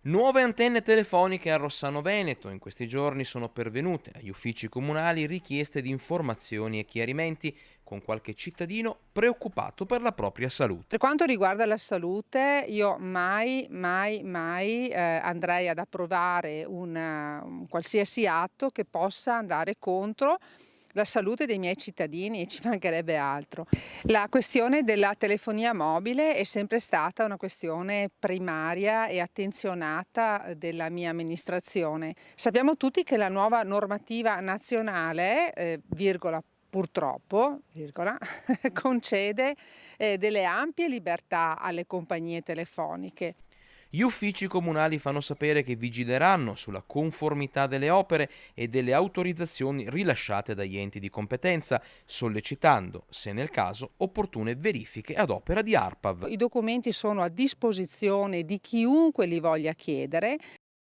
Nuove antenne telefoniche a Rossano Veneto in questi giorni sono pervenute agli uffici comunali richieste di informazioni e chiarimenti con qualche cittadino preoccupato per la propria Per salute. quanto riguarda la salute, io mai, mai, mai, andrei ad approvare un qualsiasi atto che possa andare contro la salute dei miei cittadini e ci mancherebbe altro. La questione della telefonia mobile è sempre stata una questione primaria e attenzionata della mia amministrazione. Sappiamo tutti che la nuova normativa nazionale, virgola, purtroppo, virgola, concede delle ampie libertà alle compagnie telefoniche. Gli uffici comunali fanno sapere che vigileranno sulla conformità delle opere e delle autorizzazioni rilasciate dagli enti di competenza, sollecitando, se nel caso, opportune verifiche ad opera di ARPAV. I documenti sono a disposizione di chiunque li voglia chiedere.